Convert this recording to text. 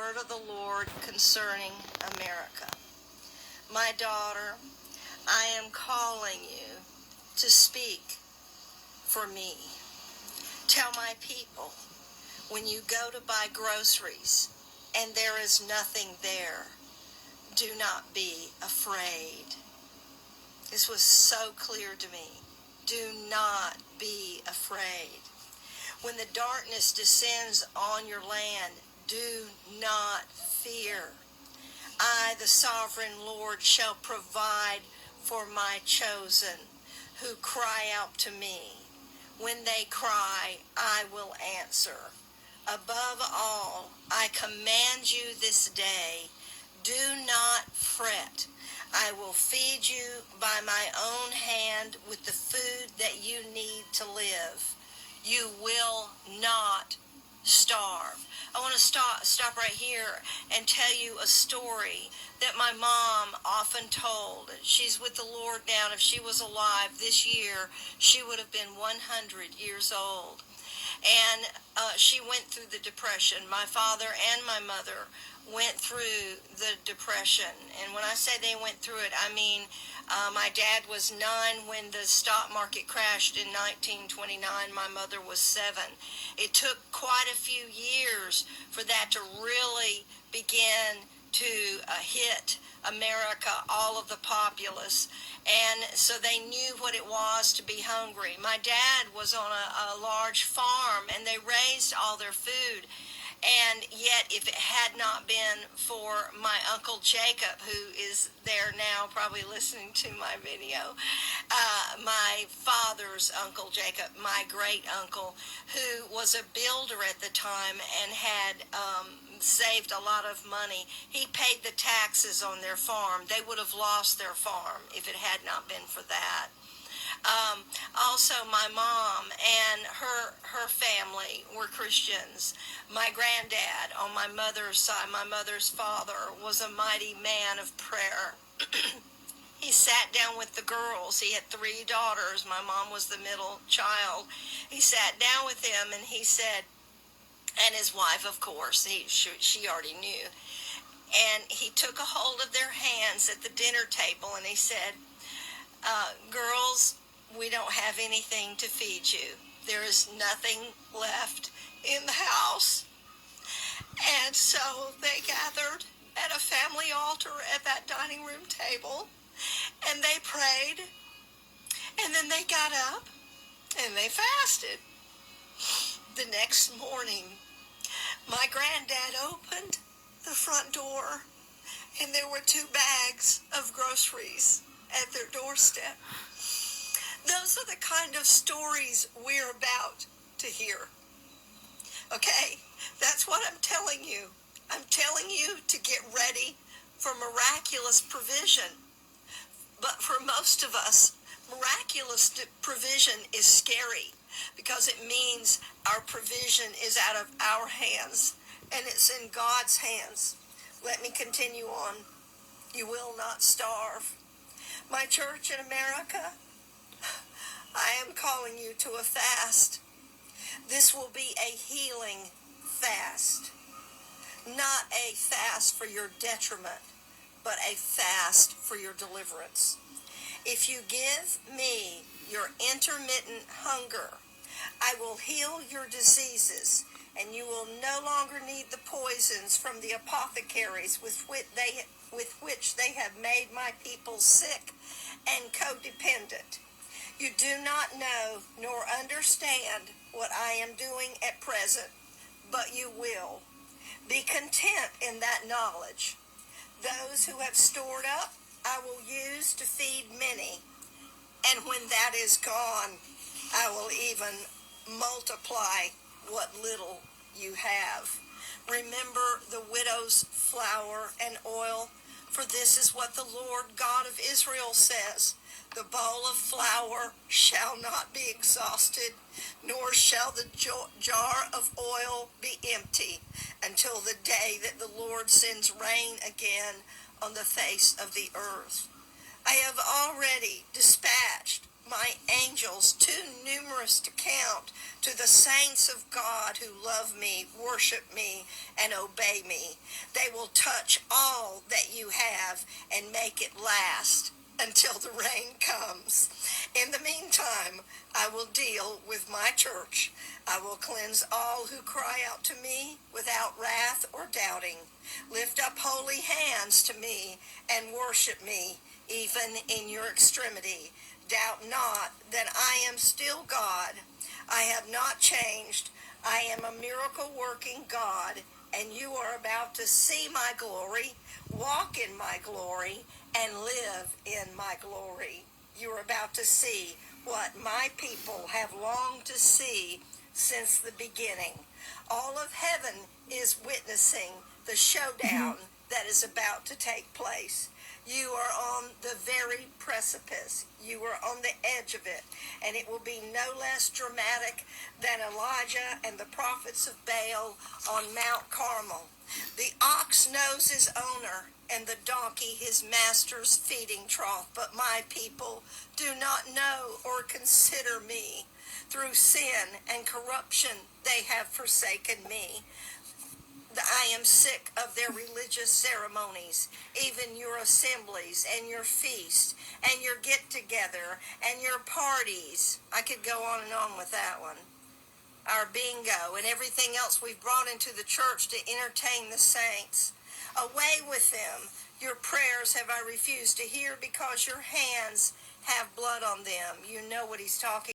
word of the Lord concerning America. My daughter, I am calling you to speak for me. Tell my people, when you go to buy groceries and there is nothing there, do not be afraid. This was so clear to me. Do not be afraid. When the darkness descends on your land, do not fear. I, the sovereign Lord, shall provide for my chosen who cry out to me. When they cry, I will answer. Above all, I command you this day, do not fret. I will feed you by my own hand with the food that you need to live. You will not starve. I want to stop right here and tell you a story that my mom often told. She's with the Lord now, and if she was alive this year, she would have been 100 years old. And she went through the Depression. My father and my mother went through the Depression. And when I say they went through it, I mean my dad was 9 when the stock market crashed in 1929. My mother was 7. It took quite a few years for that to really begin to hit America, all of the populace. And so they knew what it was to be hungry. My dad was on a large farm, and they raised all their food. And yet, if it had not been for my Uncle Jacob, who is there now probably listening to my video, my father's Uncle Jacob, my great uncle, who was a builder at the time and had saved a lot of money, he paid the taxes on their farm. They would have lost their farm if it had not been for that. Also, my mom and her family were Christians. My granddad on my mother's side, my mother's father, was a mighty man of prayer. He sat down with the girls. He had 3 daughters. My mom was the middle child. He sat down with them and he said, and his wife, of course, she already knew. And he took a hold of their hands at the dinner table and he said, girls, we don't have anything to feed you. There is nothing left in the house. And so they gathered at a family altar at that dining room table, and they prayed, and then they got up, and they fasted. The next morning, my granddad opened the front door, and there were 2 bags of groceries at their doorstep. Those are the kind of stories we're about to hear. Okay? That's what I'm telling you. I'm telling you to get ready for miraculous provision. But for most of us, miraculous provision is scary because it means our provision is out of our hands and it's in God's hands. Let me continue on. You will not starve. My church in America, I am calling you to a fast. This will be a healing fast. Not a fast for your detriment, but a fast for your deliverance. If you give me your intermittent hunger, I will heal your diseases, and you will no longer need the poisons from the apothecaries with which they have made my people sick and codependent. You do not know nor understand what I am doing at present, but you will. Be content in that knowledge. Those who have stored up, I will use to feed many. And when that is gone, I will even multiply what little you have. Remember the widow's flour and oil, for this is what the Lord God of Israel says. The bowl of flour shall not be exhausted, nor shall the jar of oil be empty, until the day that the Lord sends rain again on the face of the earth. I have already dispatched my angels, too numerous to count, to the saints of God who love me, worship me, and obey me. They will touch all that you have and make it last until the rain comes. In the meantime, I will deal with my church. I will cleanse all who cry out to me without wrath or doubting. Lift up holy hands to me and worship me, even in your extremity. Doubt not that I am still God. I have not changed. I am a miracle-working God, and you are about to see my glory, walk in my glory, and live in my glory. You are about to see what my people have longed to see since the beginning. All of heaven is witnessing the showdown that is about to take place. You are on the very precipice. You are on the edge of it. And it will be no less dramatic than Elijah and the prophets of Baal on Mount Carmel. The ox knows his owner, and the donkey his master's feeding trough. But my people do not know or consider me. Through sin and corruption they have forsaken me. I am sick of their religious ceremonies, even your assemblies and your feasts and your get-together and your parties. I could go on with that one. Our bingo and everything else we've brought into the church to entertain the saints. Away with them. Your prayers have I refused to hear because your hands have blood on them. You know what he's talking